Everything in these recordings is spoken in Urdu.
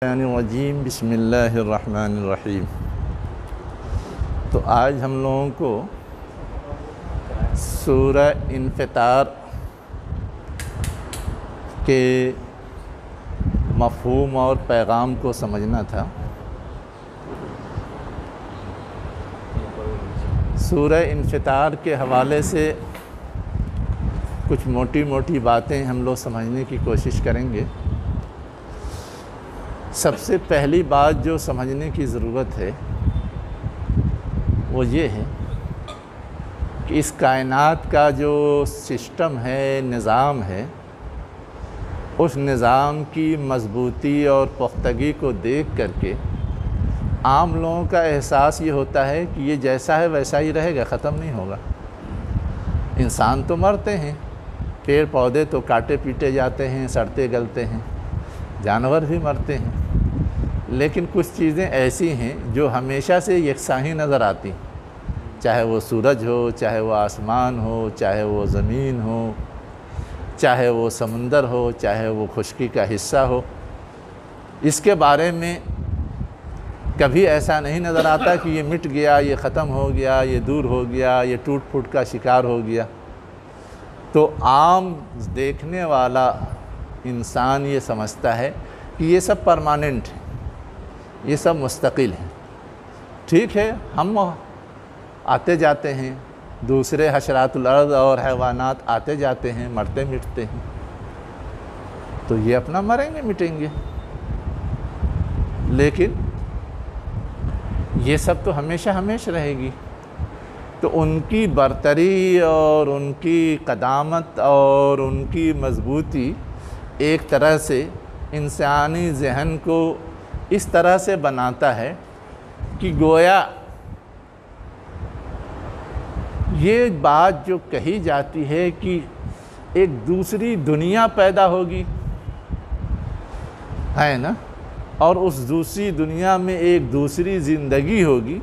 الرجیم بسم اللہ الرحمن الرحیم۔ تو آج ہم لوگوں کو سورہ انفطار کے مفہوم اور پیغام کو سمجھنا تھا۔ سورہ انفطار کے حوالے سے کچھ موٹی موٹی باتیں ہم لوگ سمجھنے کی کوشش کریں گے۔ سب سے پہلی بات جو سمجھنے کی ضرورت ہے وہ یہ ہے کہ اس کائنات کا جو سسٹم ہے، نظام ہے، اس نظام کی مضبوطی اور پختگی کو دیکھ کر کے عام لوگوں کا احساس یہ ہوتا ہے کہ یہ جیسا ہے ویسا ہی رہے گا، ختم نہیں ہوگا۔ انسان تو مرتے ہیں، پیڑ پودے تو کاٹے پیٹے جاتے ہیں، سڑتے گلتے ہیں، جانور بھی مرتے ہیں، لیکن کچھ چیزیں ایسی ہیں جو ہمیشہ سے یکساں ہی نظر آتی، چاہے وہ سورج ہو، چاہے وہ آسمان ہو، چاہے وہ زمین ہو، چاہے وہ سمندر ہو، چاہے وہ خشکی کا حصہ ہو۔ اس کے بارے میں کبھی ایسا نہیں نظر آتا کہ یہ مٹ گیا، یہ ختم ہو گیا، یہ دور ہو گیا، یہ ٹوٹ پھوٹ کا شکار ہو گیا۔ تو عام دیکھنے والا انسان یہ سمجھتا ہے کہ یہ سب پرماننٹ ہے، یہ سب مستقل ہیں۔ ٹھیک ہے، ہم آتے جاتے ہیں، دوسرے حشرات الارض اور حیوانات آتے جاتے ہیں، مرتے مٹتے ہیں، تو یہ اپنا مریں گے مٹیں گے، لیکن یہ سب تو ہمیشہ ہمیشہ رہے گی۔ تو ان کی برتری اور ان کی قدامت اور ان کی مضبوطی ایک طرح سے انسانی ذہن کو اس طرح سے بناتا ہے کہ گویا یہ بات جو کہی جاتی ہے کہ ایک دوسری دنیا پیدا ہوگی، ہے نا، اور اس دوسری دنیا میں ایک دوسری زندگی ہوگی،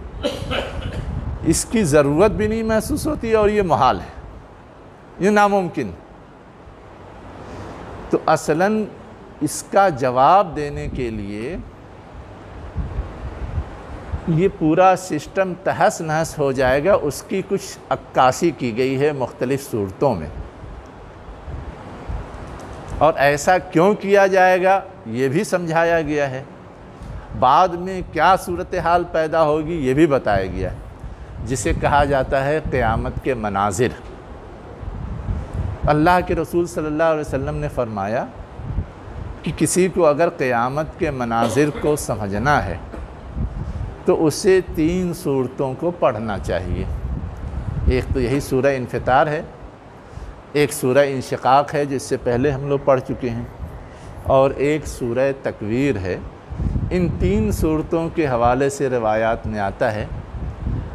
اس کی ضرورت بھی نہیں محسوس ہوتی اور یہ محال ہے، یہ ناممکن۔ تو اصلاً اس کا جواب دینے کے لیے یہ پورا سسٹم تہس نہس ہو جائے گا، اس کی کچھ عکاسی کی گئی ہے مختلف صورتوں میں، اور ایسا کیوں کیا جائے گا یہ بھی سمجھایا گیا ہے۔ بعد میں کیا صورتحال پیدا ہوگی یہ بھی بتایا گیا ہے، جسے کہا جاتا ہے قیامت کے مناظر۔ اللہ کے رسول صلی اللہ علیہ وسلم نے فرمایا کہ کسی کو اگر قیامت کے مناظر کو سمجھنا ہے تو اسے 3 صورتوں کو پڑھنا چاہیے۔ ایک تو یہی سورہ انفطار ہے، ایک سورہ انشقاق ہے جس سے پہلے ہم لوگ پڑھ چکے ہیں، اور ایک سورہ تکویر ہے۔ ان 3 صورتوں کے حوالے سے روایات میں آتا ہے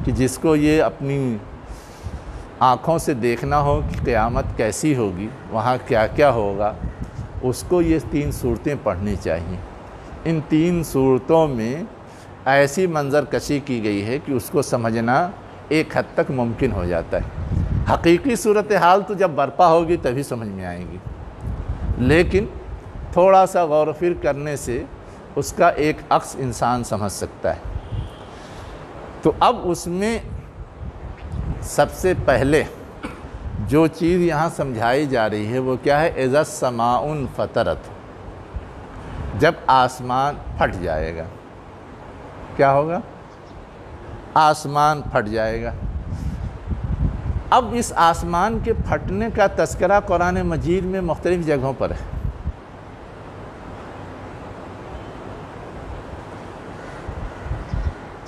کہ جس کو یہ اپنی آنکھوں سے دیکھنا ہو کہ قیامت کیسی ہوگی، وہاں کیا کیا ہوگا، اس کو یہ 3 صورتیں پڑھنی چاہیے۔ ان 3 صورتوں میں ایسی منظر کشی کی گئی ہے کہ اس کو سمجھنا ایک حد تک ممکن ہو جاتا ہے۔ حقیقی صورتحال تو جب برپا ہوگی تبھی سمجھ میں آئے گی، لیکن تھوڑا سا غور و فکر کرنے سے اس کا ایک عکس انسان سمجھ سکتا ہے۔ تو اب اس میں سب سے پہلے جو چیز یہاں سمجھائی جا رہی ہے وہ کیا ہے؟ اذا السماء انفطرت، جب آسمان پھٹ جائے گا۔ کیا ہوگا؟ آسمان پھٹ جائے گا۔ اب اس آسمان کے پھٹنے کا تذکرہ قرآن مجید میں مختلف جگہوں پر ہے۔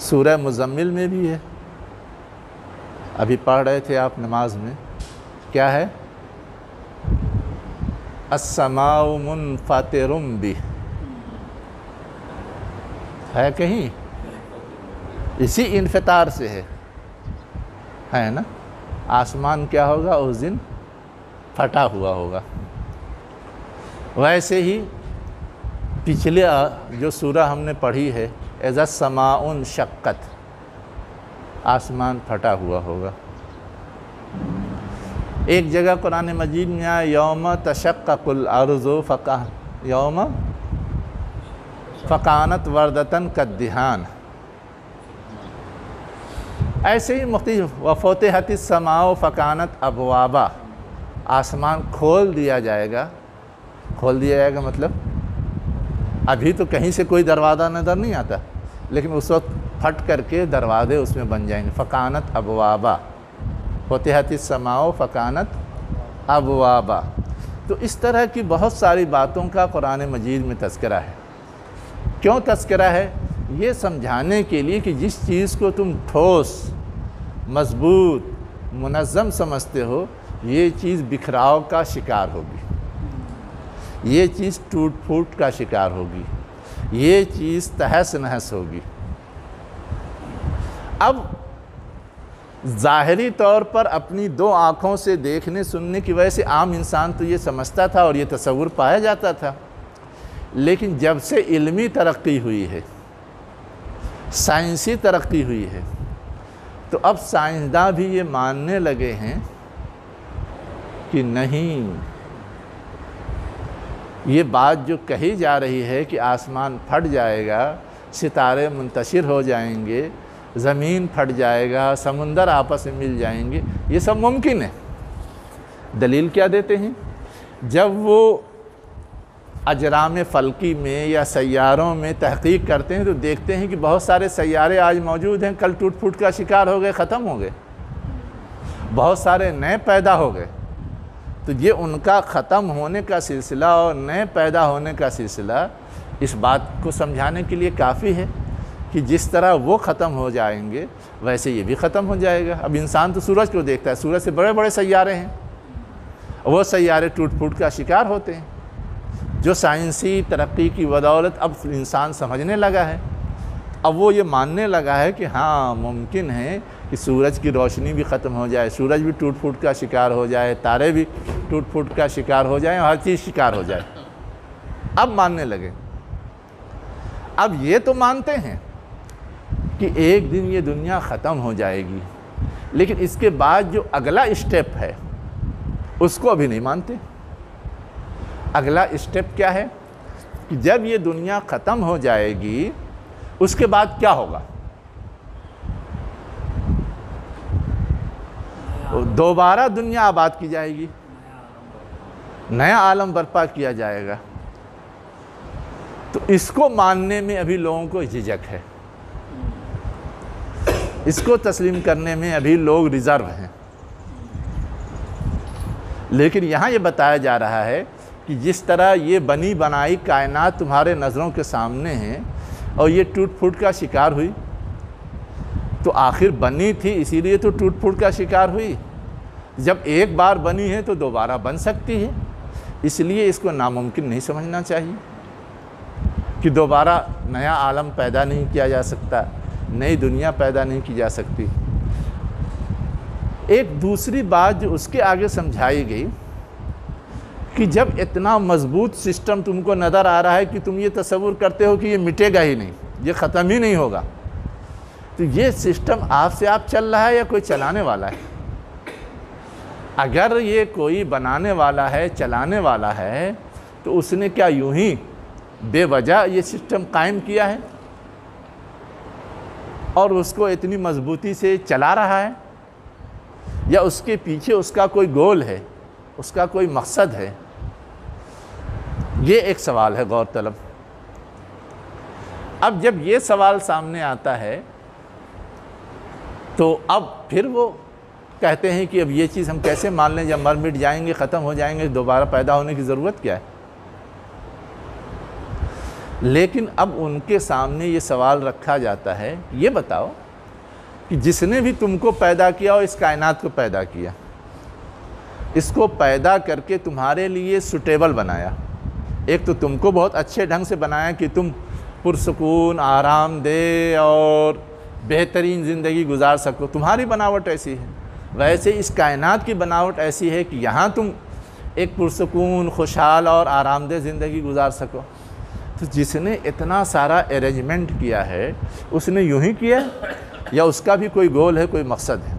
سورہ مزمل میں بھی ہے، ابھی پڑھ رہے تھے آپ نماز میں، کیا ہے؟ السماء منفطر بہ، ہے کہیں؟ اسی انفطار سے ہے نا؟ آسمان کیا ہوگا؟ اس دن پھٹا ہوا ہوگا۔ ویسے ہی پچھلے جو سورہ ہم نے پڑھی ہے اذا السماء انشقت، آسمان پھٹا ہوا ہوگا۔ ایک جگہ قرآن مجید میں آیا یوم تشقق الارض یوم فکانت وردتن کالدہان، ایسے ہی مختلف وفتحت السماء فکانت ابوابا، آسمان کھول دیا جائے گا مطلب ابھی تو کہیں سے کوئی دروازہ نظر نہیں آتا، لیکن اس وقت پھٹ کر کے دروازے اس میں بن جائیں گے، فکانت ابوابا، فتحت السماء فکانت ابوابا۔ تو اس طرح کی بہت ساری باتوں کا قرآن مجید میں تذکرہ ہے۔ کیوں تذکرہ ہے؟ یہ سمجھانے کے لیے کہ جس چیز کو تم ٹھوس، مضبوط، منظم سمجھتے ہو، یہ چیز بکھراؤ کا شکار ہوگی، یہ چیز ٹوٹ پھوٹ کا شکار ہوگی، یہ چیز تہس نہس ہوگی۔ اب ظاہری طور پر اپنی دو آنکھوں سے دیکھنے سننے کی وجہ سے عام انسان تو یہ سمجھتا تھا اور یہ تصور پایا جاتا تھا، لیکن جب سے علمی ترقی ہوئی ہے، سائنسی ترقی ہوئی ہے، تو اب سائنسداں بھی یہ ماننے لگے ہیں کہ نہیں، یہ بات جو کہی جا رہی ہے کہ آسمان پھٹ جائے گا، ستارے منتشر ہو جائیں گے، زمین پھٹ جائے گا، سمندر آپس میں مل جائیں گے، یہ سب ممکن ہے۔ دلیل کیا دیتے ہیں؟ جب وہ اجرام فلکی میں یا سیاروں میں تحقیق کرتے ہیں تو دیکھتے ہیں کہ بہت سارے سیارے آج موجود ہیں، کل ٹوٹ پھوٹ کا شکار ہو گئے، ختم ہو گئے، بہت سارے نئے پیدا ہو گئے۔ تو یہ ان کا ختم ہونے کا سلسلہ اور نئے پیدا ہونے کا سلسلہ اس بات کو سمجھانے کے لیے کافی ہے کہ جس طرح وہ ختم ہو جائیں گے ویسے یہ بھی ختم ہو جائے گا۔ اب انسان تو سورج کو دیکھتا ہے، سورج سے بڑے بڑے سیارے ہیں، وہ سیارے ٹوٹ پھوٹ کا شکار ہوتے ہیں، جو سائنسی ترقی کی بدولت اب انسان سمجھنے لگا ہے۔ اب وہ یہ ماننے لگا ہے کہ ہاں ممکن ہے کہ سورج کی روشنی بھی ختم ہو جائے، سورج بھی ٹوٹ پھوٹ کا شکار ہو جائے، تارے بھی ٹوٹ پھوٹ کا شکار ہو جائیں، ہر چیز شکار ہو جائے۔ اب ماننے لگے، اب یہ تو مانتے ہیں کہ ایک دن یہ دنیا ختم ہو جائے گی، لیکن اس کے بعد جو اگلا اسٹیپ ہے اس کو ابھی نہیں مانتے۔ اگلا اسٹیپ کیا ہے کہ جب یہ دنیا ختم ہو جائے گی اس کے بعد کیا ہوگا؟ دوبارہ دنیا آباد کی جائے گی، نیا عالم برپا کیا جائے گا۔ تو اس کو ماننے میں ابھی لوگوں کو جھجک ہے، اس کو تسلیم کرنے میں ابھی لوگ ریزرو ہیں۔ لیکن یہاں یہ بتایا جا رہا ہے کہ جس طرح یہ بنی بنائی کائنات تمہارے نظروں کے سامنے ہیں اور یہ ٹوٹ پھوٹ کا شکار ہوئی، تو آخر بنی تھی اسی لیے تو ٹوٹ پھوٹ کا شکار ہوئی۔ جب ایک بار بنی ہے تو دوبارہ بن سکتی ہے، اس لیے اس کو ناممکن نہیں سمجھنا چاہیے کہ دوبارہ نیا عالم پیدا نہیں کیا جا سکتا، نئی دنیا پیدا نہیں کی جا سکتی۔ ایک دوسری بات جو اس کے آگے سمجھائی گئی کہ جب اتنا مضبوط سسٹم تم کو نظر آ رہا ہے کہ تم یہ تصور کرتے ہو کہ یہ مٹے گا ہی نہیں، یہ ختم ہی نہیں ہوگا، تو یہ سسٹم آپ سے آپ چل رہا ہے یا کوئی چلانے والا ہے؟ اگر یہ کوئی بنانے والا ہے، چلانے والا ہے، تو اس نے کیا یوں ہی بے وجہ یہ سسٹم قائم کیا ہے اور اس کو اتنی مضبوطی سے چلا رہا ہے، یا اس کے پیچھے اس کا کوئی گول ہے، اس کا کوئی مقصد ہے؟ یہ ایک سوال ہے غور طلب۔ اب جب یہ سوال سامنے آتا ہے تو اب پھر وہ کہتے ہیں کہ اب یہ چیز ہم کیسے مان لیں، جب مر مٹ جائیں گے، ختم ہو جائیں گے، دوبارہ پیدا ہونے کی ضرورت کیا ہے؟ لیکن اب ان کے سامنے یہ سوال رکھا جاتا ہے، یہ بتاؤ کہ جس نے بھی تم کو پیدا کیا اور اس کائنات کو پیدا کیا، اس کو پیدا کر کے تمہارے لیے سوٹیبل بنایا، ایک تو تم کو بہت اچھے ڈھنگ سے بنایا کہ تم پرسکون، آرام دہ اور بہترین زندگی گزار سکو، تمہاری بناوٹ ایسی ہے۔ ویسے اس کائنات کی بناوٹ ایسی ہے کہ یہاں تم ایک پرسکون، خوشحال اور آرام دہ زندگی گزار سکو۔ تو جس نے اتنا سارا ارینجمنٹ کیا ہے اس نے یوں ہی کیا یا اس کا بھی کوئی گول ہے، کوئی مقصد ہے؟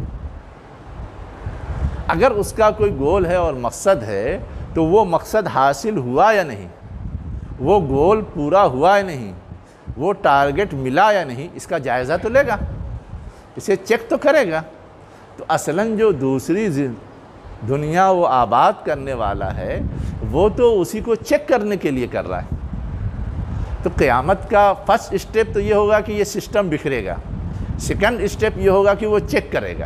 اگر اس کا کوئی گول ہے اور مقصد ہے تو وہ مقصد حاصل ہوا یا نہیں، وہ گول پورا ہوا یا نہیں، وہ ٹارگٹ ملا یا نہیں اس کا جائزہ تو لے گا، اسے چیک تو کرے گا۔ تو اصلاً جو دوسری دنیا وہ آباد کرنے والا ہے وہ تو اسی کو چیک کرنے کے لیے کر رہا ہے۔ تو قیامت کا فرسٹ اسٹیپ تو یہ ہوگا کہ یہ سسٹم بکھرے گا، سیکنڈ اسٹیپ یہ ہوگا کہ وہ چیک کرے گا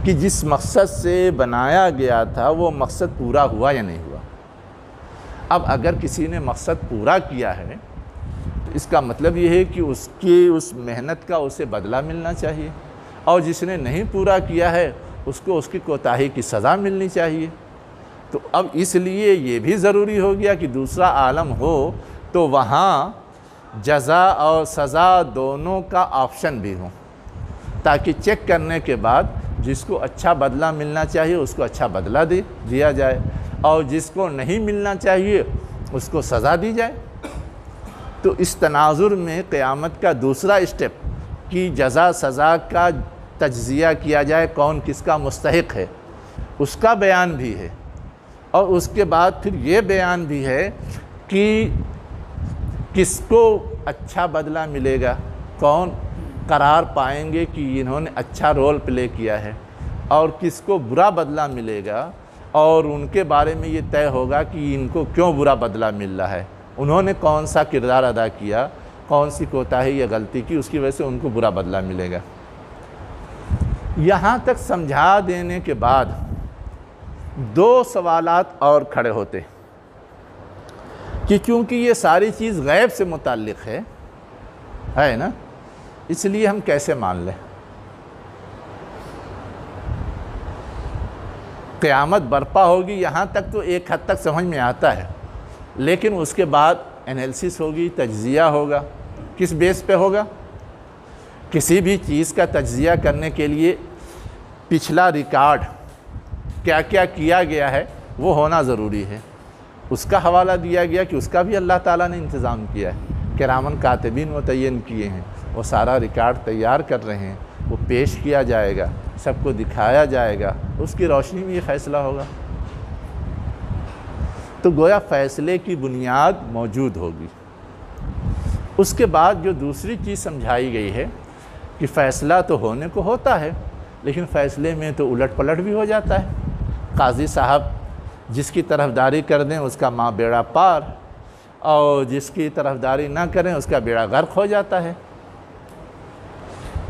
کہ جس مقصد سے بنایا گیا تھا وہ مقصد پورا ہوا یا نہیں ہوا۔ اب اگر کسی نے مقصد پورا کیا ہے تو اس کا مطلب یہ ہے کہ اس کی اس محنت کا اسے بدلہ ملنا چاہیے، اور جس نے نہیں پورا کیا ہے اس کو اس کی کوتاہی کی سزا ملنی چاہیے۔ تو اب اس لیے یہ بھی ضروری ہو گیا کہ دوسرا عالم ہو تو وہاں جزا اور سزا دونوں کا آپشن بھی ہو، تاکہ چیک کرنے کے بعد جس کو اچھا بدلہ ملنا چاہیے اس کو اچھا بدلہ دیا جائے، اور جس کو نہیں ملنا چاہیے اس کو سزا دی جائے۔ تو اس تناظر میں قیامت کا دوسرا اسٹیپ کہ جزا سزا کا تجزیہ کیا جائے، کون کس کا مستحق ہے اس کا بیان بھی ہے، اور اس کے بعد پھر یہ بیان بھی ہے کہ کس کو اچھا بدلہ ملے گا، کون قرار پائیں گے کہ انہوں نے اچھا رول پلے کیا ہے، اور کس کو برا بدلہ ملے گا، اور ان کے بارے میں یہ طے ہوگا کہ ان کو کیوں برا بدلہ مل رہا ہے، انہوں نے کون سا کردار ادا کیا، کون سی کوتاہی یا غلطی کی، اس کی وجہ سے ان کو برا بدلہ ملے گا۔ یہاں تک سمجھا دینے کے بعد دو سوالات اور کھڑے ہوتے کہ چونکہ یہ ساری چیز غیب سے متعلق ہے نا، اس لیے ہم کیسے مان لیں؟ قیامت برپا ہوگی یہاں تک تو ایک حد تک سمجھ میں آتا ہے، لیکن اس کے بعد انالیسس ہوگی، تجزیہ ہوگا۔ کس بیس پہ ہوگا؟ کسی بھی چیز کا تجزیہ کرنے کے لیے پچھلا ریکارڈ کیا کیا کیا گیا ہے وہ ہونا ضروری ہے، اس کا حوالہ دیا گیا کہ اس کا بھی اللہ تعالیٰ نے انتظام کیا ہے، کرامن کاتبین متعین کیے ہیں، وہ سارا ریکارڈ تیار کر رہے ہیں، وہ پیش کیا جائے گا، سب کو دکھایا جائے گا، اس کی روشنی میں یہ فیصلہ ہوگا۔ تو گویا فیصلے کی بنیاد موجود ہوگی۔ اس کے بعد جو دوسری چیز سمجھائی گئی ہے کہ فیصلہ تو ہونے کو ہوتا ہے، لیکن فیصلے میں تو الٹ پلٹ بھی ہو جاتا ہے۔ قاضی صاحب جس کی طرفداری کر دیں اس کا ماں بیڑا پار، اور جس کی طرفداری نہ کریں اس کا بیڑا غرق ہو جاتا ہے۔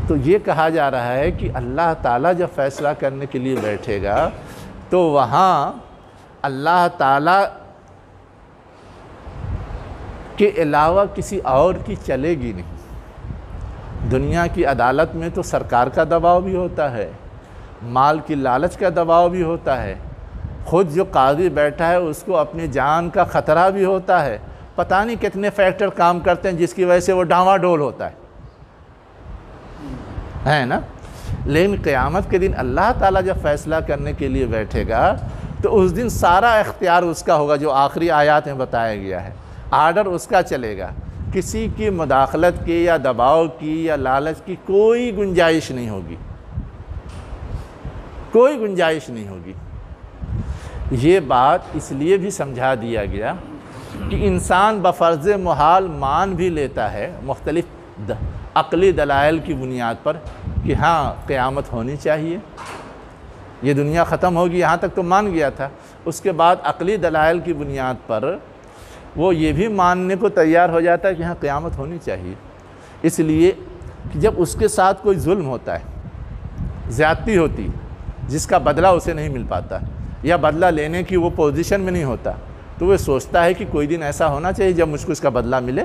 تو یہ کہا جا رہا ہے کہ اللہ تعالیٰ جب فیصلہ کرنے کے لیے بیٹھے گا تو وہاں اللہ تعالیٰ کے علاوہ کسی اور کی چلے گی نہیں۔ دنیا کی عدالت میں تو سرکار کا دباؤ بھی ہوتا ہے، مال کی لالچ کا دباؤ بھی ہوتا ہے، خود جو قاضی بیٹھا ہے اس کو اپنی جان کا خطرہ بھی ہوتا ہے، پتہ نہیں کتنے فیکٹر کام کرتے ہیں جس کی وجہ سے وہ ڈاواں ڈول ہوتا ہے نا۔ لیکن قیامت کے دن اللہ تعالیٰ جب فیصلہ کرنے کے لیے بیٹھے گا تو اس دن سارا اختیار اس کا ہوگا، جو آخری آیات میں بتایا گیا ہے، آرڈر اس کا چلے گا، کسی کی مداخلت کی یا دباؤ کی یا لالچ کی کوئی گنجائش نہیں ہوگی، کوئی گنجائش نہیں ہوگی۔ یہ بات اس لیے بھی سمجھا دیا گیا کہ انسان بفرض محال مان بھی لیتا ہے مختلف عقلی دلائل کی بنیاد پر کہ ہاں قیامت ہونی چاہیے، یہ دنیا ختم ہوگی، یہاں تک تو مان گیا تھا۔ اس کے بعد عقلی دلائل کی بنیاد پر وہ یہ بھی ماننے کو تیار ہو جاتا ہے کہ ہاں قیامت ہونی چاہیے، اس لیے کہ جب اس کے ساتھ کوئی ظلم ہوتا ہے، زیادتی ہوتی، جس کا بدلہ اسے نہیں مل پاتا یا بدلہ لینے کی وہ پوزیشن میں نہیں ہوتا، تو وہ سوچتا ہے کہ کوئی دن ایسا ہونا چاہیے جب مجھ کو اس کا بدلہ ملے۔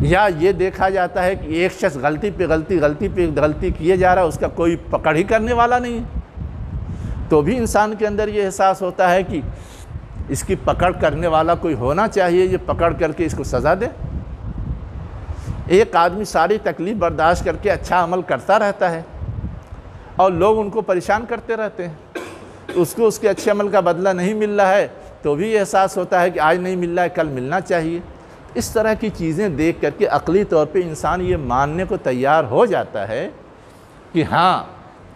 یا یہ دیکھا جاتا ہے کہ ایک شخص غلطی پہ غلطی کیے جا رہا ہے، اس کا کوئی پکڑ ہی کرنے والا نہیں ہے، تو بھی انسان کے اندر یہ احساس ہوتا ہے کہ اس کی پکڑ کرنے والا کوئی ہونا چاہیے، یہ پکڑ کر کے اس کو سزا دے۔ ایک آدمی ساری تکلیف برداشت کر کے اچھا عمل کرتا رہتا ہے اور لوگ ان کو پریشان کرتے رہتے ہیں، اس کو اس کے اچھے عمل کا بدلہ نہیں مل رہا ہے تو بھی احساس ہوتا ہے کہ آج نہیں مل رہا ہے کل ملنا چاہیے۔ اس طرح کی چیزیں دیکھ کر کے عقلی طور پہ انسان یہ ماننے کو تیار ہو جاتا ہے کہ ہاں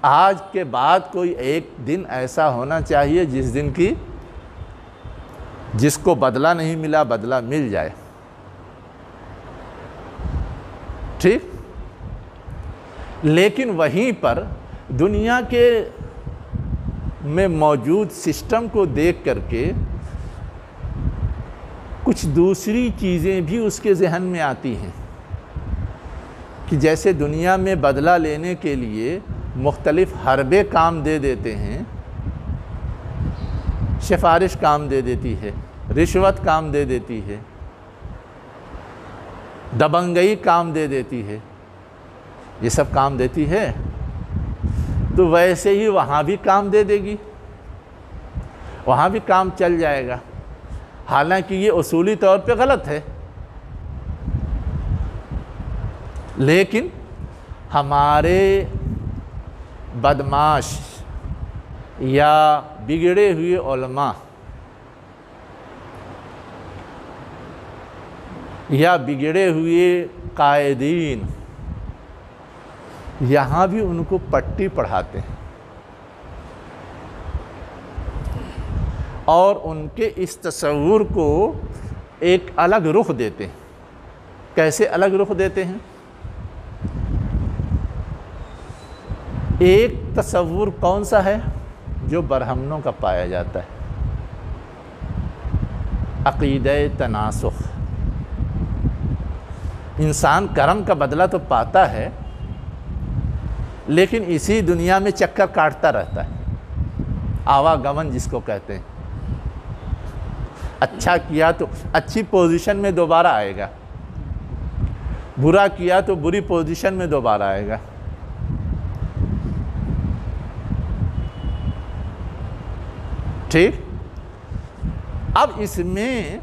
آج کے بعد کوئی ایک دن ایسا ہونا چاہیے جس دن کی جس کو بدلہ نہیں ملا بدلہ مل جائے، ٹھیک؟ لیکن وہیں پر دنیا کے میں موجود سسٹم کو دیکھ کر کے کچھ دوسری چیزیں بھی اس کے ذہن میں آتی ہیں کہ جیسے دنیا میں بدلہ لینے کے لیے مختلف حربے کام دے دیتے ہیں، سفارش کام دے دیتی ہے، رشوت کام دے دیتی ہے، دبنگئی کام دے دیتی ہے، یہ سب کام دیتی ہے، تو ویسے ہی وہاں بھی کام دے دے گی، وہاں بھی کام چل جائے گا، حالانکہ یہ اصولی طور پہ غلط ہے، لیکن ہمارے بدمعاش یا بگڑے ہوئے علماء یا بگڑے ہوئے قائدین یہاں بھی ان کو پٹی پڑھاتے ہیں اور ان کے اس تصور کو ایک الگ رخ دیتے ہیں۔ کیسے الگ رخ دیتے ہیں؟ ایک تصور کون سا ہے جو برہمنوں کا پایا جاتا ہے؟ عقیدہ تناسخ۔ انسان کرم کا بدلہ تو پاتا ہے لیکن اسی دنیا میں چکر کاٹتا رہتا ہے، آواگمن جس کو کہتے ہیں۔ اچھا کیا تو اچھی پوزیشن میں دوبارہ آئے گا، برا کیا تو بری پوزیشن میں دوبارہ آئے گا۔ ٹھیک؟ اب اس میں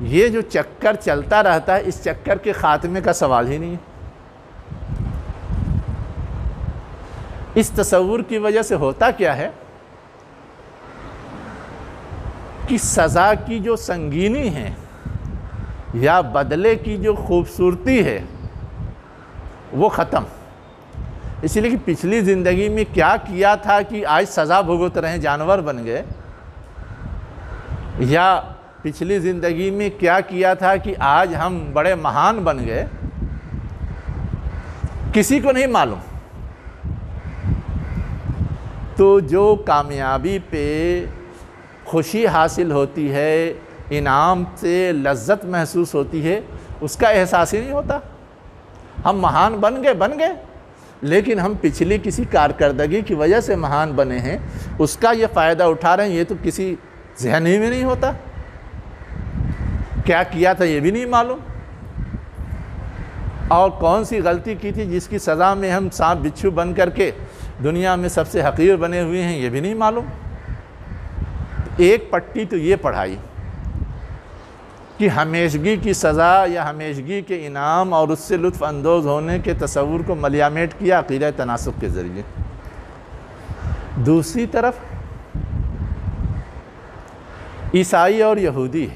یہ جو چکر چلتا رہتا ہے، اس چکر کے خاتمے کا سوال ہی نہیں ہے۔ اس تصور کی وجہ سے ہوتا کیا ہے کہ سزا کی جو سنگینی ہے یا بدلے کی جو خوبصورتی ہے وہ ختم۔ اس لیے کہ پچھلی زندگی میں کیا کیا تھا کہ آج سزا بھگت رہے ہیں، جانور بن گئے، یا پچھلی زندگی میں کیا کیا تھا کہ آج ہم بڑے مہان بن گئے، کسی کو نہیں معلوم۔ تو جو کامیابی پہ خوشی حاصل ہوتی ہے، انعام سے لذت محسوس ہوتی ہے، اس کا احساس ہی نہیں ہوتا۔ ہم مہان بن گئے لیکن ہم پچھلی کسی کارکردگی کی وجہ سے مہان بنے ہیں، اس کا یہ فائدہ اٹھا رہے ہیں، یہ تو کسی ذہن ہی میں نہیں ہوتا۔ کیا کیا تھا یہ بھی نہیں معلوم، اور کون سی غلطی کی تھی جس کی سزا میں ہم سانپ بچھو بن کر کے دنیا میں سب سے حقیر بنے ہوئے ہیں، یہ بھی نہیں معلوم۔ ایک پٹی تو یہ پڑھائی کہ ہمیشگی کی سزا یا ہمیشگی کے انعام اور اس سے لطف اندوز ہونے کے تصور کو ملیامیٹ کیا عقیدہ تناسخ کے ذریعے۔ دوسری طرف عیسائی اور یہودی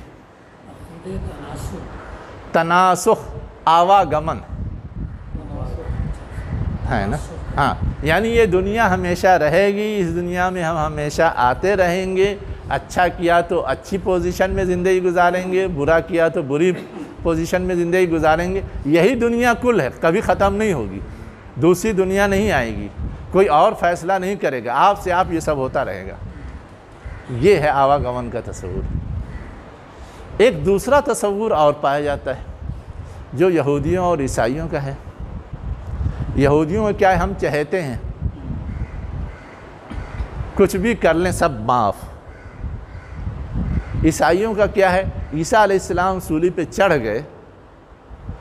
تناسخ، آواگمن ہے نا، ہاں، یعنی یہ دنیا ہمیشہ رہے گی، اس دنیا میں ہم ہمیشہ آتے رہیں گے، اچھا کیا تو اچھی پوزیشن میں زندگی گزاریں گے، برا کیا تو بری پوزیشن میں زندگی گزاریں گے۔ یہی دنیا کل ہے، کبھی ختم نہیں ہوگی، دوسری دنیا نہیں آئے گی، کوئی اور فیصلہ نہیں کرے گا، آپ سے آپ یہ سب ہوتا رہے گا۔ یہ ہے آواگمن کا تصور۔ ایک دوسرا تصور اور پایا جاتا ہے جو یہودیوں اور عیسائیوں کا ہے۔ یہودیوں میں کیا ہے، ہم چہتے ہیں کچھ بھی کر لیں سب معاف۔ عیسائیوں کا کیا ہے، عیسیٰ علیہ السلام سولی پہ چڑھ گئے،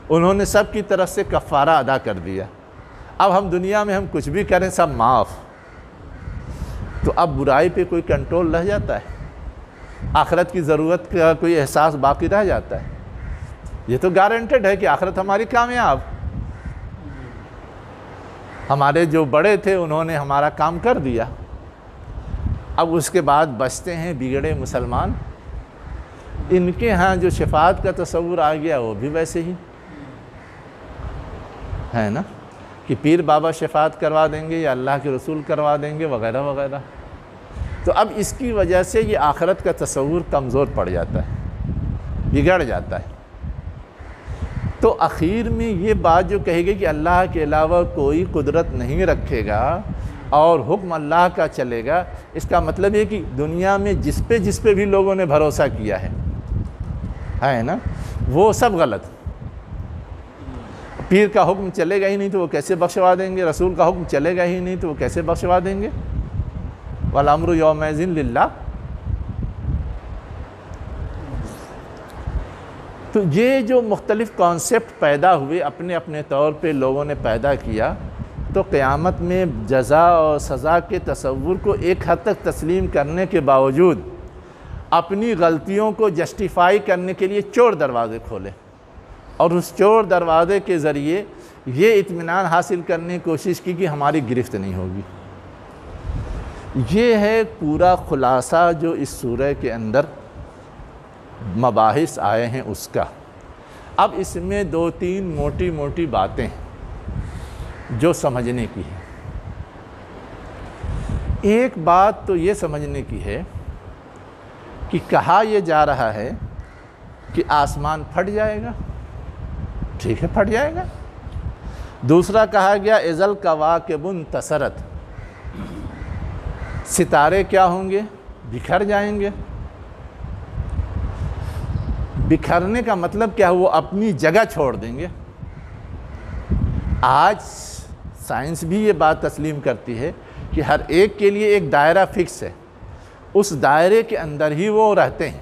انہوں نے سب کی طرف سے کفارہ ادا کر دیا، اب ہم دنیا میں ہم کچھ بھی کریں سب معاف۔ تو اب برائی پہ کوئی کنٹرول رہ جاتا ہے؟ آخرت کی ضرورت کا کوئی احساس باقی رہ جاتا ہے؟ یہ تو گارنٹیڈ ہے کہ آخرت ہماری کامیاب۔ ہمارے جو بڑے تھے انہوں نے ہمارا کام کر دیا، اب اس کے بعد بچتے ہیں بگڑے مسلمان۔ ان کے ہاں جو شفاعت کا تصور آ گیا وہ بھی ویسے ہی ہے نا، کہ پیر بابا شفاعت کروا دیں گے یا اللہ کے رسول کروا دیں گے وغیرہ وغیرہ۔ تو اب اس کی وجہ سے یہ آخرت کا تصور کمزور پڑ جاتا ہے، بگڑ جاتا ہے۔ تو اخیر میں یہ بات جو کہے گی کہ اللہ کے علاوہ کوئی قدرت نہیں رکھے گا اور حکم اللہ کا چلے گا، اس کا مطلب یہ کہ دنیا میں جس پہ بھی لوگوں نے بھروسہ کیا ہے نا، وہ سب غلط۔ پیر کا حکم چلے گا ہی نہیں تو وہ کیسے بخشوا دیں گے، رسول کا حکم چلے گا ہی نہیں تو وہ کیسے بخشوا دیں گے؟ وَالْأَمْرُ يَوْمَئِذٍ لِلَّهِ۔ تو یہ جو مختلف کانسیپٹ پیدا ہوئے اپنے اپنے طور پہ لوگوں نے پیدا کیا، تو قیامت میں جزا اور سزا کے تصور کو ایک حد تک تسلیم کرنے کے باوجود اپنی غلطیوں کو جسٹیفائی کرنے کے لیے چور دروازے کھولے، اور اس چور دروازے کے ذریعے یہ اطمینان حاصل کرنے کی کوشش کی کہ ہماری گرفت نہیں ہوگی۔ یہ ہے پورا خلاصہ جو اس سورہ کے اندر مباحث آئے ہیں اس کا۔ اب اس میں دو تین موٹی موٹی باتیں جو سمجھنے کی ہیں۔ ایک بات تو یہ سمجھنے کی ہے کہ کہا یہ جا رہا ہے کہ آسمان پھٹ جائے گا، ٹھیک ہے پھٹ جائے گا۔ دوسرا کہا گیا اذا الکواکب انتثرت، ستارے کیا ہوں گے؟ بکھر جائیں گے۔ بکھرنے کا مطلب کیا ہے؟ وہ اپنی جگہ چھوڑ دیں گے۔ آج سائنس بھی یہ بات تسلیم کرتی ہے کہ ہر ایک کے لیے ایک دائرہ فکس ہے، اس دائرے کے اندر ہی وہ رہتے ہیں،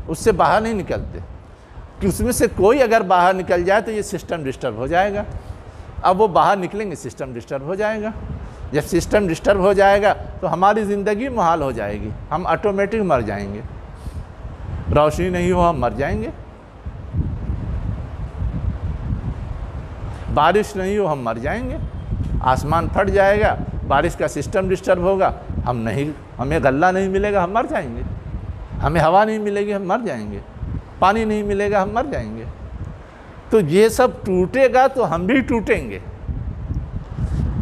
اس سے باہر نہیں نکلتے، کہ اس میں سے کوئی اگر باہر نکل جائے تو یہ سسٹم ڈسٹرب ہو جائے گا۔ اب وہ باہر نکلیں گے، سسٹم ڈسٹرب ہو جائے گا۔ جب سسٹم ڈسٹرب ہو جائے گا تو ہماری زندگی محال ہو جائے گی، ہم آٹومیٹک مر جائیں گے۔ روشنی نہیں ہو ہم مر جائیں گے، بارش نہیں ہو ہم مر جائیں گے، آسمان پھٹ جائے گا، بارش کا سسٹم ڈسٹرب ہوگا، ہمیں غلہ نہیں ملے گا، ہم مر جائیں گے، ہمیں ہوا نہیں ملے گی، ہم مر جائیں گے، پانی نہیں ملے گا، ہم مر جائیں گے۔ تو یہ سب ٹوٹے گا تو ہم بھی ٹوٹیں گے۔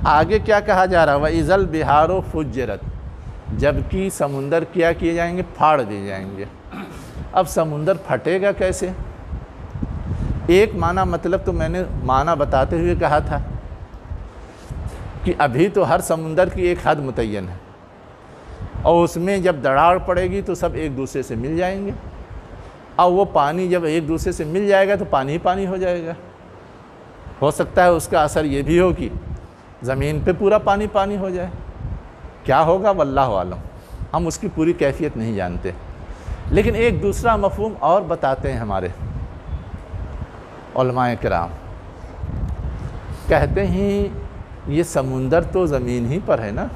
آگے کیا کہا جا رہا ہے؟ وَإِذَا الْبِحَارُ فُجِّرَتْ، جبکہ سمندر کیا کیے جائیں گے؟ پھاڑ دیے جائیں گے۔ اب سمندر پھٹے گا کیسے؟ ایک معنی مطلب تو میں نے معنی بتاتے ہوئے کہا تھا کہ ابھی تو ہر سمندر کی ایک حد متعین ہے، اور اس میں جب دراڑ پڑے گی تو سب ایک دوسرے سے مل جائیں گے، اور وہ پانی جب ایک دوسرے سے مل جائے گا تو پانی ہی پانی ہو جائے گا۔ ہو سکتا ہے اس کا اثر یہ بھی ہو کہ زمین پہ پورا پانی پانی ہو جائے، کیا ہوگا واللہ عالم، ہم اس کی پوری کیفیت نہیں جانتے۔ لیکن ایک دوسرا مفہوم اور بتاتے ہیں ہمارے علماء کرام، کہتے ہیں یہ سمندر تو زمین ہی پر ہے نا،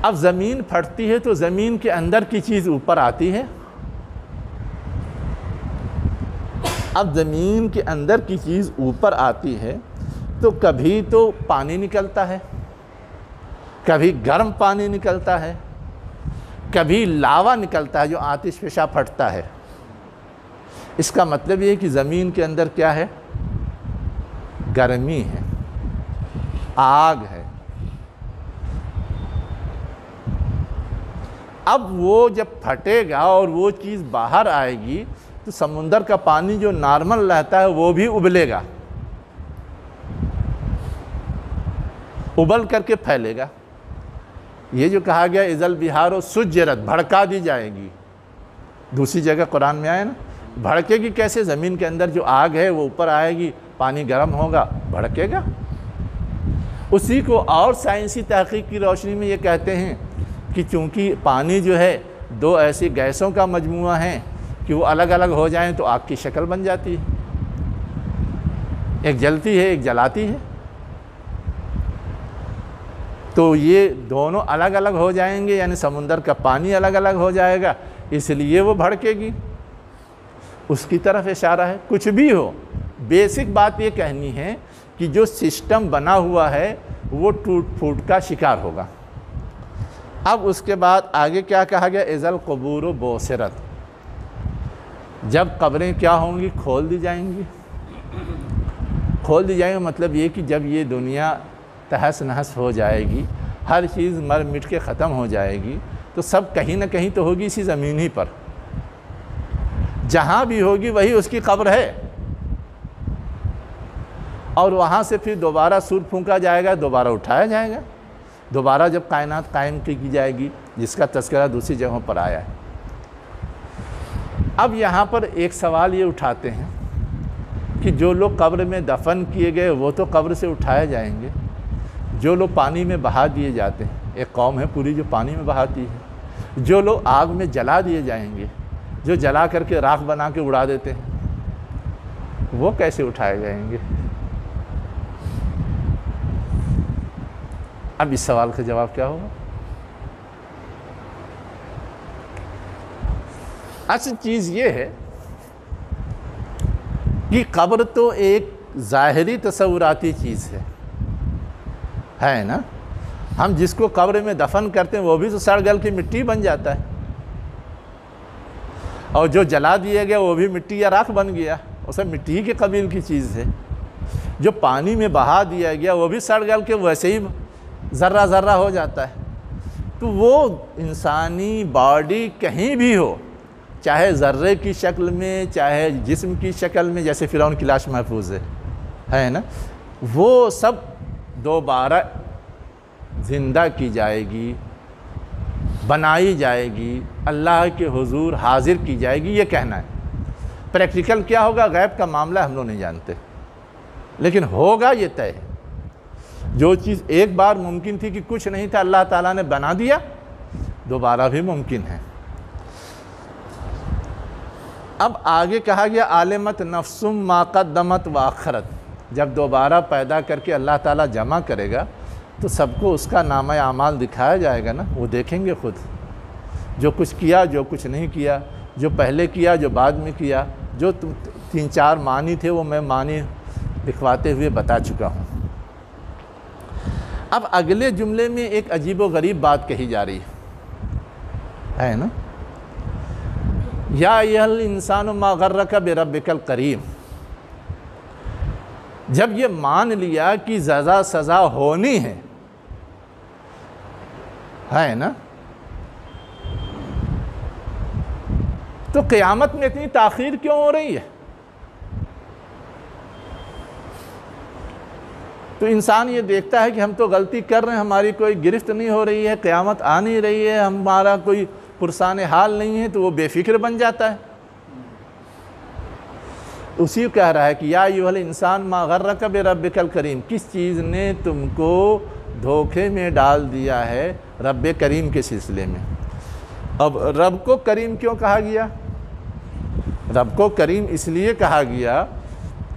اب زمین پھٹتی ہے تو زمین کے اندر کی چیز اوپر آتی ہے، اب زمین کے اندر کی چیز اوپر آتی ہے تو کبھی تو پانی نکلتا ہے، کبھی گرم پانی نکلتا ہے، کبھی لاوا نکلتا ہے جو آتش فشاں پھٹتا ہے۔ اس کا مطلب یہ ہے کہ زمین کے اندر کیا ہے؟ گرمی ہے، آگ ہے۔ اب وہ جب پھٹے گا اور وہ چیز باہر آئے گی تو سمندر کا پانی جو نارمل رہتا ہے وہ بھی ابلے گا، ابل کر کے پھیلے گا۔ یہ جو کہا گیا اذا البحار سجرت، بھڑکا دی جائے گی، دوسری جگہ قرآن میں آیا نا، بھڑکے گی کیسے؟ زمین کے اندر جو آگ ہے وہ اوپر آئے گی، پانی گرم ہوگا، بھڑکے گا۔ اسی کو اور سائنسی تحقیق کی روشنی میں یہ کہتے ہیں کہ چونکہ پانی جو ہے دو ایسی گیسوں کا مجموعہ ہیں کہ وہ الگ الگ ہو جائیں تو آگ کی شکل بن جاتی ہے، ایک جلتی ہے ایک جلاتی ہے، تو یہ دونوں الگ الگ ہو جائیں گے، یعنی سمندر کا پانی الگ الگ ہو جائے گا، اس لیے وہ بھڑکے گی۔ اس کی طرف اشارہ ہے۔ کچھ بھی ہو، بیسک بات یہ کہنی ہے کہ جو سسٹم بنا ہوا ہے وہ ٹوٹ پھوٹ کا شکار ہوگا۔ اب اس کے بعد آگے کیا کہا گیا؟ اذا القبور بعثرت، جب قبریں کیا ہوں گی؟ کھول دی جائیں گی۔ کھول دی جائیں گے، مطلب یہ کہ جب یہ دنیا تہس نہس ہو جائے گی، ہر چیز مر مٹ کے ختم ہو جائے گی، تو سب کہیں نہ کہیں تو ہوگی اسی زمین ہی پر، جہاں بھی ہوگی وہی اس کی قبر ہے، اور وہاں سے پھر دوبارہ سور پھونکا جائے گا، دوبارہ اٹھایا جائے گا، دوبارہ جب کائنات قائم کی جائے گی، جس کا تذکرہ دوسری جگہوں پر آیا ہے۔ اب یہاں پر ایک سوال یہ اٹھاتے ہیں کہ جو لوگ قبر میں دفن کیے گئے وہ تو قبر سے اٹھائے جائیں گے، جو لوگ پانی میں بہا دیے جاتے ہیں، ایک قوم ہے پوری جو پانی میں بہاتی ہے، جو لوگ آگ میں جلا دیے جائیں گے، جو جلا کر کے راکھ بنا کے اڑا دیتے ہیں، وہ کیسے اٹھائے جائیں گے؟ اب اس سوال کا جواب کیا ہوگا؟ اصل چیز یہ ہے کہ قبر تو ایک ظاہری تصوراتی چیز ہے نا، ہم جس کو قبر میں دفن کرتے ہیں وہ بھی تو سڑ گل کی مٹی بن جاتا ہے، اور جو جلا دیا گیا وہ بھی مٹی یا راکھ بن گیا، وہ سب مٹی کے قبیل کی چیز ہے، جو پانی میں بہا دیا گیا وہ بھی سڑ گل کے ویسے ہی ذرہ ذرہ ہو جاتا ہے۔ تو وہ انسانی باڈی کہیں بھی ہو، چاہے ذرے کی شکل میں، چاہے جسم کی شکل میں، جیسے فرعون کی لاش محفوظ ہے نا، وہ سب دوبارہ زندہ کی جائے گی، بنائی جائے گی، اللہ کے حضور حاضر کی جائے گی، یہ کہنا ہے۔ پریکٹیکل کیا ہوگا غیب کا معاملہ ہم لوگ نہیں جانتے، لیکن ہوگا یہ طے ہے۔ جو چیز ایک بار ممکن تھی کہ کچھ نہیں تھا اللہ تعالیٰ نے بنا دیا، دوبارہ بھی ممکن ہے۔ اب آگے کہا گیا عالمت نفس ما قدمت وآخرت، جب دوبارہ پیدا کر کے اللہ تعالیٰ جمع کرے گا تو سب کو اس کا نامہ اعمال دکھایا جائے گا نا، وہ دیکھیں گے خود، جو کچھ کیا، جو کچھ نہیں کیا، جو پہلے کیا، جو بعد میں کیا، جو 3-4 معنی تھے وہ میں معنی دکھواتے ہوئے بتا چکا ہوں۔ اب اگلے جملے میں ایک عجیب و غریب بات کہی جا رہی ہے نا، یا ایھا الانسان ما غرک بربک الکریم۔ جب یہ مان لیا کہ سزا ہونی ہے نا، تو قیامت میں اتنی تاخیر کیوں ہو رہی ہے؟ تو انسان یہ دیکھتا ہے کہ ہم تو غلطی کر رہے ہیں، ہماری کوئی گرفت نہیں ہو رہی ہے، قیامت آ نہیں رہی ہے، ہمارا کوئی پرسان حال نہیں ہے، تو وہ بے فکر بن جاتا ہے۔ اسی کو کہہ رہا ہے کہ یا ایھا الانسان ما غرک بربک الکریم، کس چیز نے تم کو دھوکے میں ڈال دیا ہے رب کریم کے سلسلے میں۔ اب رب کو کریم کیوں کہا گیا؟ رب کو کریم اس لیے کہا گیا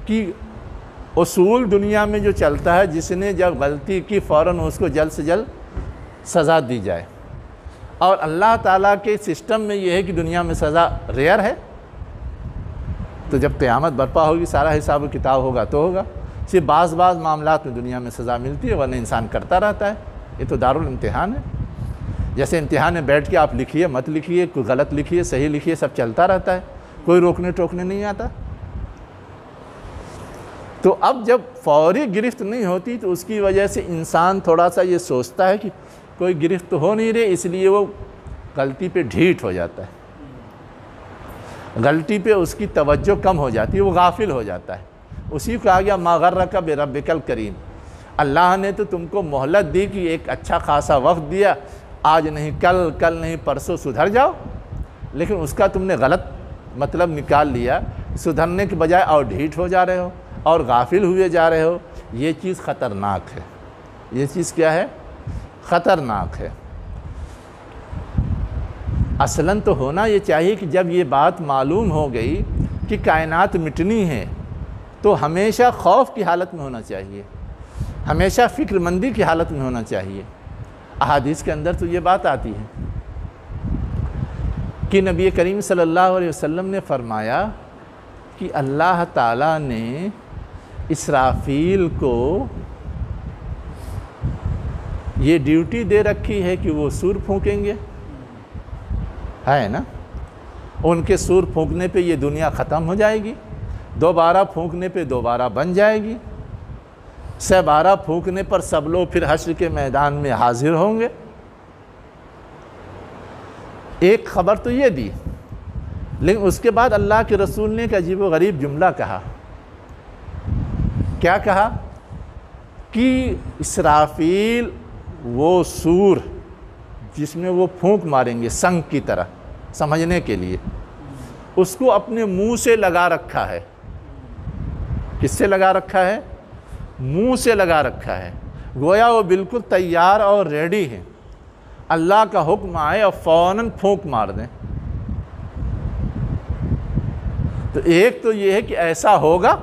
کہ اصول دنیا میں جو چلتا ہے، جس نے جب غلطی کی فوراً اس کو جلد سے جلد سزا دی جائے، اور اللہ تعالیٰ کے سسٹم میں یہ ہے کہ دنیا میں سزا ریئر ہے، تو جب قیامت برپا ہوگی سارا حساب و کتاب ہوگا تو ہوگا، صرف بعض معاملات میں دنیا میں سزا ملتی ہے، ورنہ انسان کرتا رہتا ہے۔ یہ تو دارالامتحان ہے، جیسے امتحان میں بیٹھ کے آپ لکھیے مت لکھیے، کوئی غلط لکھیے صحیح لکھیے، سب چلتا رہتا ہے، کوئی روکنے ٹوکنے نہیں آتا۔ تو اب جب فوری گرفت نہیں ہوتی تو اس کی وجہ سے انسان تھوڑا سا یہ سوچتا ہے کہ کوئی گرفت ہو نہیں رہی، اس لیے وہ غلطی پہ ڈھیٹ ہو جاتا ہے، غلطی پہ اس کی توجہ کم ہو جاتی ہے، وہ غافل ہو جاتا ہے۔ اسی کو کہا گیا ما غرک بربک الکریم، اللہ نے تو تم کو مہلت دی کہ ایک اچھا خاصا وقت دیا، آج نہیں کل نہیں پرسوں سدھر جاؤ، لیکن اس کا تم نے غلط مطلب نکال لیا، سدھرنے کے بجائے اور ڈھیٹ ہو جا رہے ہو اور غافل ہوئے جا رہے ہو۔ یہ چیز خطرناک ہے، یہ چیز کیا ہے؟ خطرناک ہے۔ اصلاً تو ہونا یہ چاہیے کہ جب یہ بات معلوم ہو گئی کہ کائنات مٹنی ہے تو ہمیشہ خوف کی حالت میں ہونا چاہیے، ہمیشہ فکر مندی کی حالت میں ہونا چاہیے۔ احادیث کے اندر تو یہ بات آتی ہے کہ نبی کریم صلی اللہ علیہ وسلم نے فرمایا کہ اللہ تعالیٰ نے اسرافیل کو یہ ڈیوٹی دے رکھی ہے کہ وہ سور پھونکیں گے، ہے نا، ان کے سور پھونکنے پہ یہ دنیا ختم ہو جائے گی، دوبارہ پھونکنے پہ دوبارہ بن جائے گی، 12 پھونکنے پر سب لوگ پھر حشر کے میدان میں حاضر ہوں گے۔ ایک خبر تو یہ دی، لیکن اس کے بعد اللہ کے رسول نے ایک عجیب و غریب جملہ کہا۔ کیا کہا؟ کہ اسرافیل وہ سور جس میں وہ پھونک ماریں گے سنگ کی طرح، سمجھنے کے لیے، اس کو اپنے منہ سے لگا رکھا ہے۔ کس سے لگا رکھا ہے؟ منہ سے لگا رکھا ہے، گویا وہ بالکل تیار اور ریڈی ہے، اللہ کا حکم آئے اور فوراً پھونک مار دیں۔ تو ایک تو یہ ہے کہ ایسا ہوگا،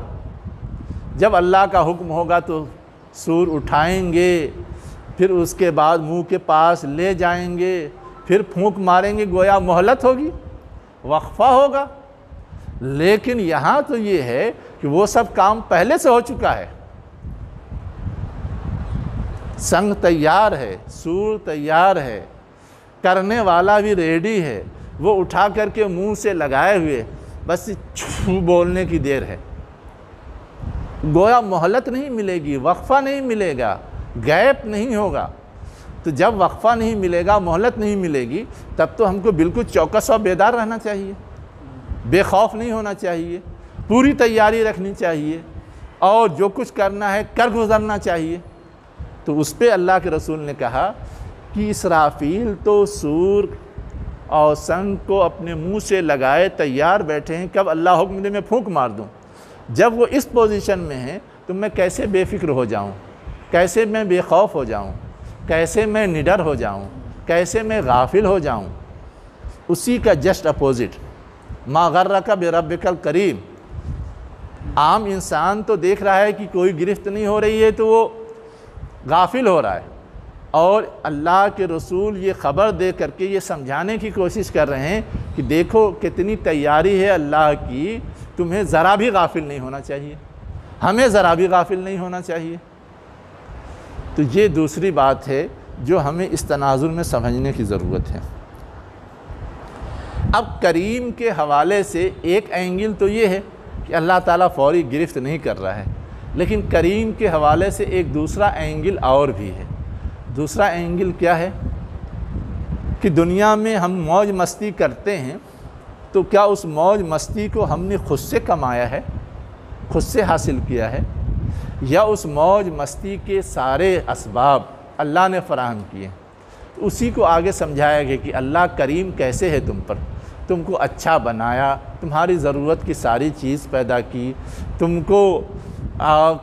جب اللہ کا حکم ہوگا تو سور اٹھائیں گے، پھر اس کے بعد منہ کے پاس لے جائیں گے، پھر پھونک ماریں گے، گویا مہلت ہوگی، وقفہ ہوگا۔ لیکن یہاں تو یہ ہے کہ وہ سب کام پہلے سے ہو چکا ہے، سنگ تیار ہے، سور تیار ہے، کرنے والا بھی ریڈی ہے، وہ اٹھا کر کے منہ سے لگائے ہوئے، بس چھو بولنے کی دیر ہے۔ گویا مہلت نہیں ملے گی، وقفہ نہیں ملے گا، گیپ نہیں ہوگا۔ تو جب وقفہ نہیں ملے گا، مہلت نہیں ملے گی، تب تو ہم کو بالکل چوکس اور بیدار رہنا چاہیے، بے خوف نہیں ہونا چاہیے، پوری تیاری رکھنی چاہیے، اور جو کچھ کرنا ہے کر گزرنا چاہیے۔ تو اس پہ اللہ کے رسول نے کہا کہ اسرافیل تو سور اور سنگ کو اپنے منہ سے لگائے تیار بیٹھے ہیں، کب اللہ حکم دے میں پھونک مار دوں۔ جب وہ اس پوزیشن میں ہیں تو میں کیسے بے فکر ہو جاؤں، کیسے میں بے خوف ہو جاؤں، کیسے میں نڈر ہو جاؤں، کیسے میں غافل ہو جاؤں۔ اسی کا جسٹ اپوزٹ، ما غرک بربک الکریم۔ عام انسان تو دیکھ رہا ہے کہ کوئی گرفت نہیں ہو رہی ہے تو وہ غافل ہو رہا ہے، اور اللہ کے رسول یہ خبر دے کر کے یہ سمجھانے کی کوشش کر رہے ہیں کہ دیکھو کتنی تیاری ہے اللہ کی، تمہیں ذرا بھی غافل نہیں ہونا چاہیے، ہمیں ذرا بھی غافل نہیں ہونا چاہیے۔ تو یہ دوسری بات ہے جو ہمیں اس تناظر میں سمجھنے کی ضرورت ہے۔ اب کریم کے حوالے سے ایک اینگل تو یہ ہے کہ اللہ تعالیٰ فوری گرفت نہیں کر رہا ہے، لیکن کریم کے حوالے سے ایک دوسرا اینگل اور بھی ہے۔ دوسرا اینگل کیا ہے کہ دنیا میں ہم موج مستی کرتے ہیں تو کیا اس موج مستی کو ہم نے خود سے کمایا ہے، خود سے حاصل کیا ہے، یا اس موج مستی کے سارے اسباب اللہ نے فراہم کیے؟ اسی کو آگے سمجھایا گیا کہ اللہ کریم کیسے ہے تم پر، تم کو اچھا بنایا، تمہاری ضرورت کی ساری چیز پیدا کی، تم کو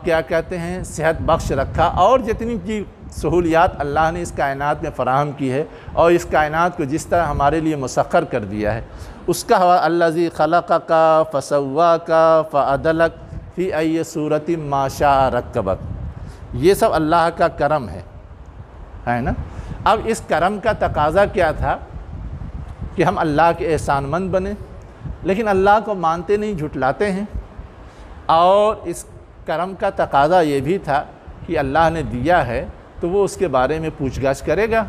کیا کہتے ہیں صحت بخش رکھا، اور جتنی کی سہولیات اللہ نے اس کائنات میں فراہم کی ہے، اور اس کائنات کو جس طرح ہمارے لیے مسخر کر دیا ہے، اس کا الذی خلقک فسواک فعدلک فی ای صورت ما شاء رکبک۔ یہ سب اللہ کا کرم ہے نا۔ اب اس کرم کا تقاضا کیا تھا کہ ہم اللہ کے احسان مند بنیں، لیکن اللہ کو مانتے نہیں، جھٹلاتے ہیں۔ اور اس کرم کا تقاضا یہ بھی تھا کہ اللہ نے دیا ہے تو وہ اس کے بارے میں پوچھ گچھ کرے گا۔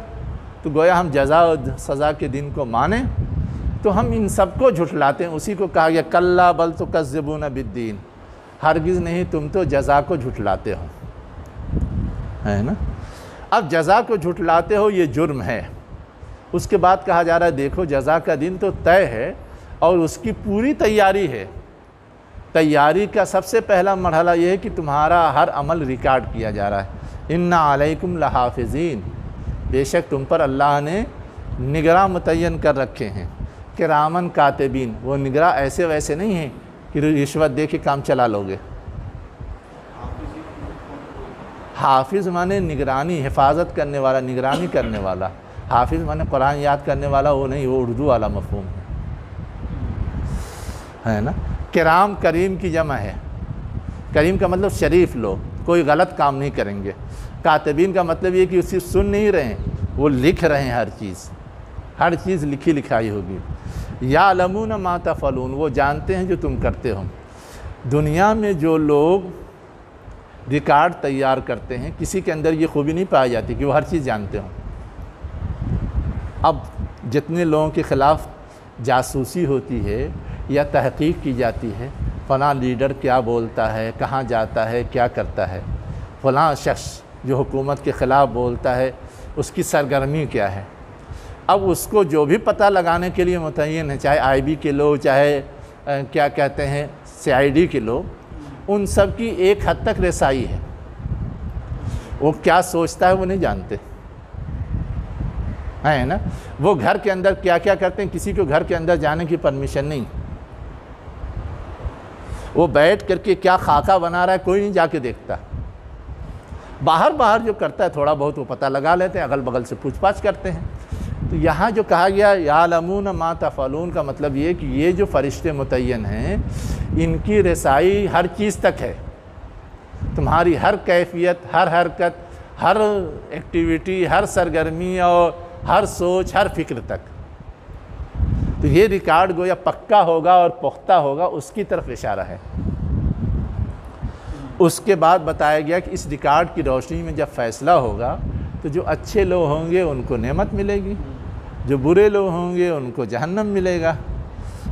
تو گویا ہم جزا و سزا کے دن کو مانیں، تو ہم ان سب کو جھٹلاتے ہیں۔ اسی کو کہا گیا کلا بل تکذبون بالدین، ہرگز نہیں، تم تو جزا کو جھٹلاتے ہو، ہے نا۔ اب جزا کو جھٹلاتے ہو یہ جرم ہے۔ اس کے بعد کہا جا رہا ہے دیکھو جزا کا دن تو طے ہے اور اس کی پوری تیاری ہے۔ تیاری کا سب سے پہلا مرحلہ یہ ہے کہ تمہارا ہر عمل ریکارڈ کیا جا رہا ہے۔ اِنَّ عَلَيْكُمْ لَحَافِظِينَ، بے شک تم پر اللہ نے نگراں متعین کر رکھے ہیں، کرامن کاتبین۔ وہ نگراں ایسے ویسے نہیں ہیں کہ رشوت دے کے کام چلا لوگے۔ حافظ مانے نگرانی، حفاظت کرنے والا، نگرانی کرنے والا۔ حافظ مانے قرآن یاد کرنے والا وہ نہیں، وہ اردو والا مفہوم ہے نا۔ کرام کریم کی جمع ہے۔ کریم کا مطلب شریف لوگ، کوئی غلط کام نہیں کریں گے۔ کاتبین کا مطلب یہ کہ اسی سن نہیں رہے ہیں، وہ لکھ رہے ہیں، ہر چیز لکھی لکھائی ہوگی۔ یعلمون ما تفعلون، وہ جانتے ہیں جو تم کرتے ہو۔ دنیا میں جو لوگ ریکارڈ تیار کرتے ہیں کسی کے اندر یہ خوبی نہیں پائی جاتی کہ وہ ہر چیز جانتے ہوں۔ اب جتنے لوگوں کے خلاف جاسوسی ہوتی ہے یا تحقیق کی جاتی ہے، فلاں لیڈر کیا بولتا ہے، کہاں جاتا ہے، کیا کرتا ہے، فلاں شخص جو حکومت کے خلاف بولتا ہے اس کی سرگرمی کیا ہے۔ اب اس کو جو بھی پتہ لگانے کے لیے متعین ہے، چاہے آئی بی کے لوگ، چاہے کیا کہتے ہیں CID کے لوگ، ان سب کی ایک حد تک رسائی ہے۔ وہ کیا سوچتا ہے وہ نہیں جانتے، ہے نا۔ وہ گھر کے اندر کیا کیا کرتے ہیں، کسی کو گھر کے اندر جانے کی پرمیشن نہیں۔ وہ بیٹھ کر کے کیا خاکہ بنا رہا ہے کوئی نہیں جا کے دیکھتا۔ باہر جو کرتا ہے تھوڑا بہت وہ پتہ لگا لیتے ہیں، اگل بغل سے پوچھ پاچھ کرتے ہیں۔ تو یہاں جو کہا گیا یعلمون ما تفعلون کا مطلب یہ کہ یہ جو فرشتے متعین ہیں ان کی رسائی ہر چیز تک ہے، تمہاری ہر کیفیت، ہر حرکت، ہر ایکٹیویٹی، ہر سرگرمی اور ہر سوچ، ہر فکر تک۔ تو یہ ریکارڈ گویا پکا ہوگا اور پختہ ہوگا، اس کی طرف اشارہ ہے۔ اس کے بعد بتایا گیا کہ اس ریکارڈ کی روشنی میں جب فیصلہ ہوگا تو جو اچھے لوگ ہوں گے ان کو نعمت ملے گی، جو برے لوگ ہوں گے ان کو جہنم ملے گا،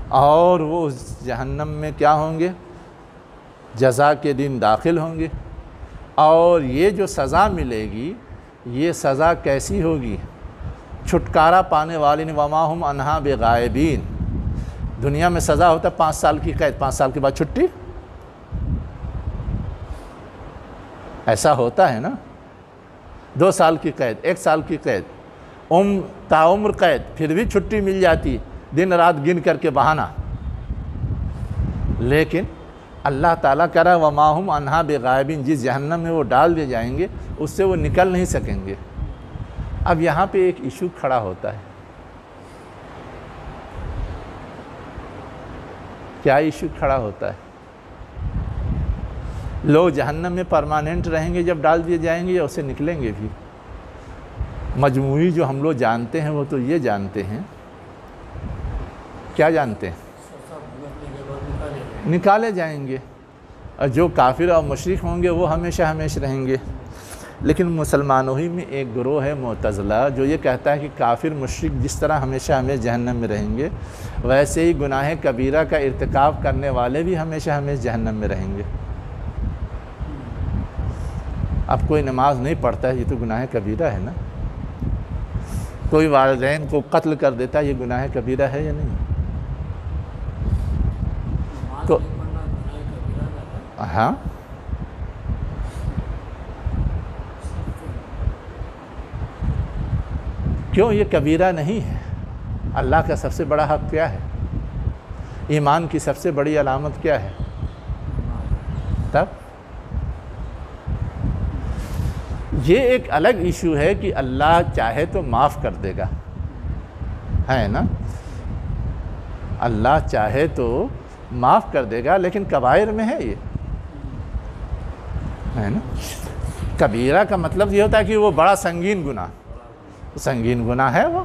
اور وہ اس جہنم میں کیا ہوں گے، جزا کے دن داخل ہوں گے۔ اور یہ جو سزا ملے گی یہ سزا کیسی ہوگی، چھٹکارا پانے والے نے وما ہم عنہا بغائبین۔ دنیا میں سزا ہوتا ہے 5 سال کی قید، 5 سال کے بعد چھٹی، ایسا ہوتا ہے نا۔ 2 سال کی قید، 1 سال کی قید، تعمر قید، پھر بھی چھٹی مل جاتی، دن رات گن کر کے بہانہ۔ لیکن اللہ تعالیٰ کہہ رہا ہے وما ہم عنہا بغائبین، جس جہنم میں وہ ڈال دیے جائیں گے اس سے وہ نکل نہیں سکیں گے۔ اب یہاں پہ ایک ایشو کھڑا ہوتا ہے، کیا ایشو کھڑا ہوتا ہے؟ لوگ جہنم میں پرماننٹ رہیں گے جب ڈال دیے جائیں گے یا اسے نکلیں گے بھی؟ مجموعی جو ہم لوگ جانتے ہیں وہ تو یہ جانتے ہیں، کیا جانتے ہیں؟ نکالے جائیں گے، اور جو کافر اور مشرک ہوں گے وہ ہمیشہ ہمیشہ رہیں گے۔ لیکن مسلمانوں ہی میں ایک گروہ ہے معتزلہ جو یہ کہتا ہے کہ کافر مشرک جس طرح ہمیشہ ہمیشہ جہنم میں رہیں گے ویسے ہی گناہ کبیرہ کا ارتکاب کرنے والے بھی ہمیشہ ہمیشہ جہنم میں رہیں گے۔ اب کوئی نماز نہیں پڑھتا ہے یہ تو گناہ کبیرہ ہے نا، کوئی والدین کو قتل کر دیتا ہے یہ گناہ کبیرہ ہے یا نہیں؟ تو ہاں، کیوں یہ کبیرہ نہیں ہے؟ اللہ کا سب سے بڑا حق کیا ہے؟ ایمان کی سب سے بڑی علامت کیا ہے؟ تب یہ ایک الگ ایشو ہے کہ اللہ چاہے تو معاف کر دے گا، ہے نا، اللہ چاہے تو معاف کر دے گا، لیکن کبائر میں ہے یہ، ہے نا۔ کبیرہ کا مطلب یہ ہوتا ہے کہ وہ بڑا سنگین گناہ، سنگین گناہ ہے وہ۔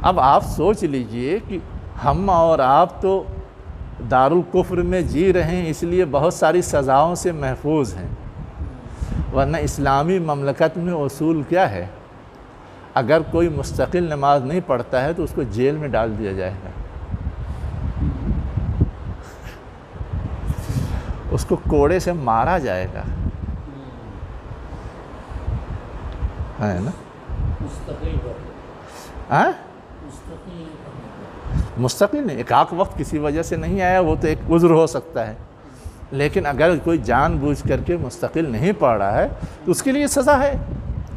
اب آپ سوچ لیجئے کہ ہم اور آپ تو دارالکفر میں جی رہے ہیں اس لیے بہت ساری سزاؤں سے محفوظ ہیں، ورنہ اسلامی مملکت میں اصول کیا ہے؟ اگر کوئی مستقل نماز نہیں پڑھتا ہے تو اس کو جیل میں ڈال دیا جائے گا، اس کو کوڑے سے مارا جائے گا، ہے نا۔ مستقل نہیں، ایک آخ وقت کسی وجہ سے نہیں آیا وہ تو ایک عذر ہو سکتا ہے، لیکن اگر کوئی جان بوجھ کر کے مستقل نہیں پڑھ رہا ہے تو اس کے لیے سزا ہے،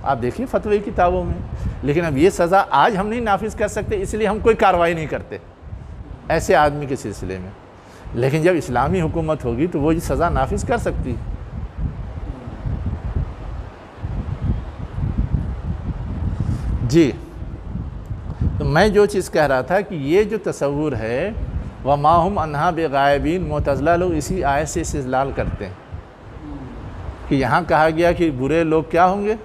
آپ دیکھیے فتوی کتابوں میں۔ لیکن اب یہ سزا آج ہم نہیں نافذ کر سکتے اس لیے ہم کوئی کارروائی نہیں کرتے ایسے آدمی کے سلسلے میں، لیکن جب اسلامی حکومت ہوگی تو وہ یہ سزا نافذ کر سکتی ہے۔ جی، تو میں جو چیز کہہ رہا تھا کہ یہ جو تصور ہے وَمَا هُمْ عَنْهَا بِغَائِبِينَ، معتزلہ لوگ اسی آیت سے استدلال کرتے ہیں کہ یہاں کہا گیا کہ برے لوگ کیا ہوں گے؟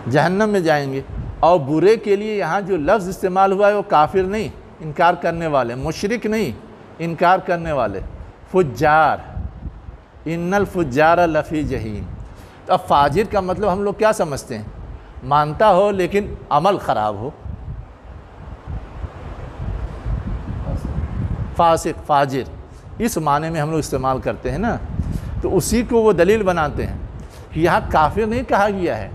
جہنم میں جائیں گے، اور برے کے لیے یہاں جو لفظ استعمال ہوا ہے وہ کافر نہیں، انکار کرنے والے، مشرک نہیں، انکار کرنے والے، فجار، ان الفجار لفی جہیم۔ تو اب فاجر کا مطلب ہم لوگ کیا سمجھتے ہیں؟ مانتا ہو لیکن عمل خراب ہو، فاسق، فاجر، اس معنی میں ہم لوگ استعمال کرتے ہیں نا، تو اسی کو وہ دلیل بناتے ہیں کہ یہاں کافر نہیں کہا گیا ہے،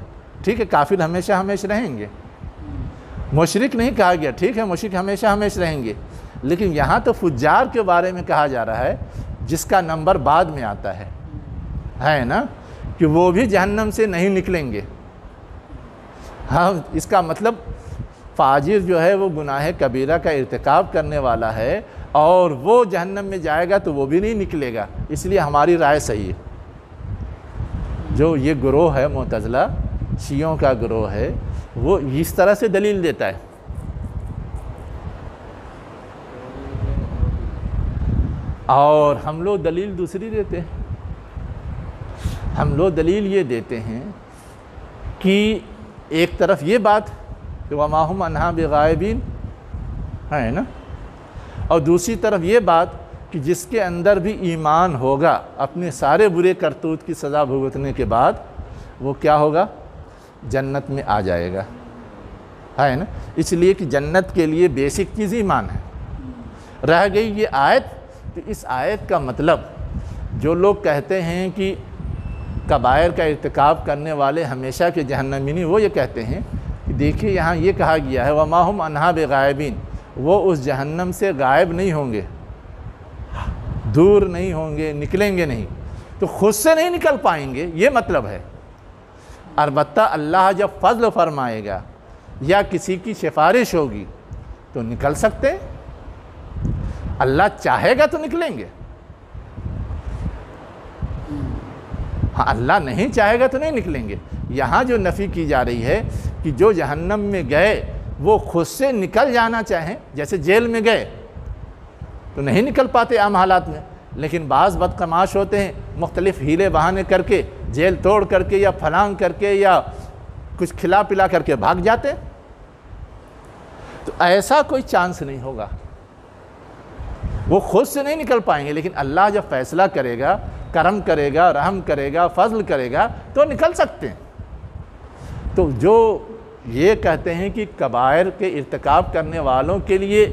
ٹھیک ہے کافر ہمیشہ ہمیشہ رہیں گے، مشرک نہیں کہا گیا، ٹھیک ہے مشرک ہمیشہ ہمیشہ رہیں گے، لیکن یہاں تو فجار کے بارے میں کہا جا رہا ہے جس کا نمبر بعد میں آتا ہے نا، کہ وہ بھی جہنم سے نہیں نکلیں گے۔ ہاں اس کا مطلب فاجر جو ہے وہ گناہ کبیرہ کا ارتکاب کرنے والا ہے اور وہ جہنم میں جائے گا تو وہ بھی نہیں نکلے گا، اس لیے ہماری رائے صحیح ہے۔ جو یہ گروہ ہے معتزلہ شیعوں کا گروہ ہے، وہ اس طرح سے دلیل دیتا ہے۔ اور ہم لوگ دلیل دوسری دیتے ہیں، ہم لوگ دلیل یہ دیتے ہیں کہ ایک طرف یہ بات کہ وَمَا هُمْ عَنْهَا بِغَائِبِينَ ہے نا، اور دوسری طرف یہ بات کہ جس کے اندر بھی ایمان ہوگا اپنے سارے برے کرتوت کی سزا بھگتنے کے بعد وہ کیا ہوگا، جنت میں آ جائے گا، ہے نا۔ اس لیے کہ جنت کے لیے بیسک چیز ایمان ہے۔ رہ گئی یہ آیت، تو اس آیت کا مطلب جو لوگ کہتے ہیں کہ کبائر کا ارتکاب کرنے والے ہمیشہ کے جہنمی نہیں، وہ یہ کہتے ہیں کہ دیکھیے یہاں یہ کہا گیا ہے وَمَا هُمْ عَنْهَا بِغَائِبِينَ، وہ اس جہنم سے غائب نہیں ہوں گے، دور نہیں ہوں گے، نکلیں گے نہیں، تو خود سے نہیں نکل پائیں گے، یہ مطلب ہے۔ البتہ اللہ جب فضل فرمائے گا یا کسی کی سفارش ہوگی تو نکل سکتے ہیں، اللہ چاہے گا تو نکلیں گے، ہاں اللہ نہیں چاہے گا تو نہیں نکلیں گے۔ یہاں جو نفی کی جا رہی ہے کہ جو جہنم میں گئے وہ خود سے نکل جانا چاہیں، جیسے جیل میں گئے تو نہیں نکل پاتے عام حالات میں، لیکن بعض بدقماش ہوتے ہیں مختلف ہیلے بہانے کر کے جیل توڑ کر کے یا پھلانگ کر کے یا کچھ کھلا پلا کر کے بھاگ جاتے، تو ایسا کوئی چانس نہیں ہوگا، وہ خود سے نہیں نکل پائیں گے، لیکن اللہ جب فیصلہ کرے گا، کرم کرے گا، رحم کرے گا، فضل کرے گا تو نکل سکتے ہیں۔ تو جو یہ کہتے ہیں کہ کبائر کے ارتکاب کرنے والوں کے لیے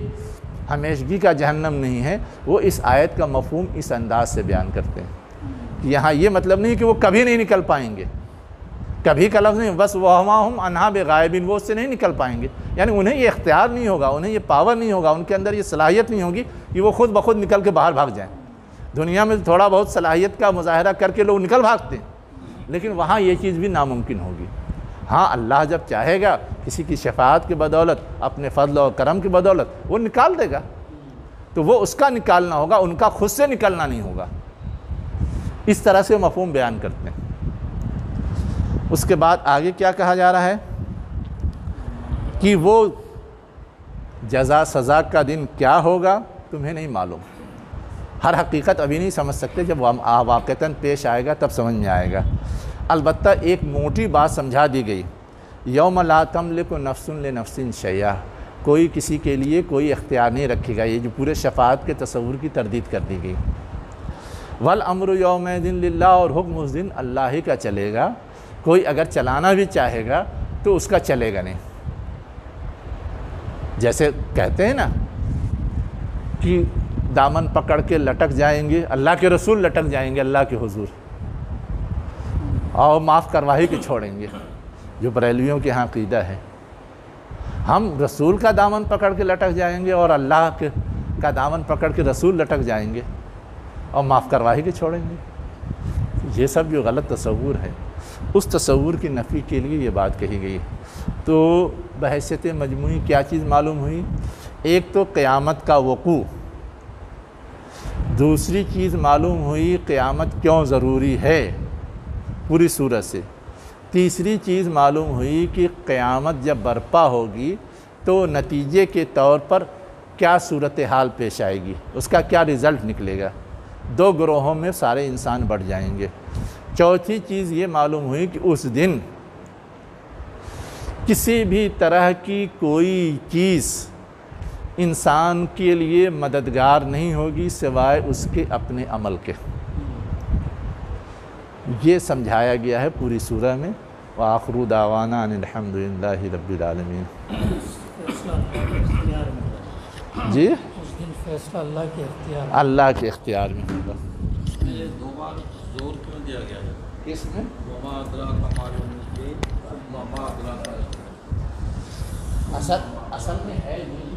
ہمیشگی کا جہنم نہیں ہے، وہ اس آیت کا مفہوم اس انداز سے بیان کرتے ہیں کہ یہاں یہ مطلب نہیں کہ وہ کبھی نہیں نکل پائیں گے، کبھی کا لفظ نہیں، بس وَمَا هُمْ عَنْهَا بِغَائِبِينَ، وہ اس سے نہیں نکل پائیں گے، یعنی انہیں یہ اختیار نہیں ہوگا، انہیں یہ پاور نہیں ہوگا، ان کے اندر یہ صلاحیت نہیں ہوگی کہ وہ خود بخود نکل کے باہر بھاگ جائیں۔ دنیا میں تھوڑا بہت صلاحیت کا مظاہرہ کر کے لوگ نکل بھاگتے ہیں، لیکن وہاں یہ چیز بھی ناممکن ہوگی۔ ہاں اللہ جب چاہے گا کسی کی شفاعت کی بدولت، اپنے فضل اور کرم کی بدولت وہ نکال دے گا، تو وہ اس کا نکالنا ہوگا، ان کا خود سے نکلنا نہیں ہوگا۔ اس طرح سے مفہوم بیان کرتے ہیں۔ اس کے بعد آگے کیا کہا جا رہا ہے کہ وہ جزا سزا کا دن کیا ہوگا تمہیں نہیں معلوم، ہر حقیقت ابھی نہیں سمجھ سکتے، جب واقعتاً پیش آئے گا تب سمجھ میں آئے گا۔ البتہ ایک موٹی بات سمجھا دی گئی، یوم لا تملک نفس لنفس شیئا، کوئی کسی کے لیے کوئی اختیار نہیں رکھے گا، یہ جو پورے شفاعت کے تصور کی تردید کر دی گئی۔ والامر یومئذ للہ، اور حکم اس دن اللہ ہی کا چلے گا، کوئی اگر چلانا بھی چاہے گا تو اس کا چلے گا نہیں۔ جیسے کہتے ہیں نا کہ دامن پکڑ کے لٹک جائیں گے، اللہ کے رسول لٹک جائیں گے اللہ کے حضور، اور معاف کروا ہی کے چھوڑیں گے، جو بریلویوں کے ہاں عقیدہ ہے۔ ہم رسول کا دامن پکڑ کے لٹک جائیں گے اور اللہ کا دامن پکڑ کے رسول لٹک جائیں گے اور معاف کروا ہی کے چھوڑیں گے۔ یہ سب جو غلط تصور ہے، اس تصور کی نفی کے لیے یہ بات کہی گئی۔ تو بحیثیت مجموعی کیا چیز معلوم ہوئی؟ ایک تو قیامت کا وقوع، دوسری چیز معلوم ہوئی قیامت کیوں ضروری ہے پوری صورت سے، تیسری چیز معلوم ہوئی کہ قیامت جب برپا ہوگی تو نتیجے کے طور پر کیا صورتحال پیش آئے گی، اس کا کیا رزلٹ نکلے گا، دو گروہوں میں سارے انسان بڑھ جائیں گے۔ چوتھی چیز یہ معلوم ہوئی کہ اس دن کسی بھی طرح کی کوئی چیز انسان کے لیے مددگار نہیں ہوگی سوائے اس کے اپنے عمل کے۔ یہ سمجھایا گیا ہے پوری سورہ میں۔ وآخر دعوانا ان الحمد للہ رب العالمین۔ جی فیصلہ اللہ کے اختیار اللہ کے اختیار میں ہوگا۔ یہ دو بار زور کیوں دیا گیا ہے؟ کس میں؟ وما ادراک ما یوم الدین، وما ادراک اصل میں ہے نہیں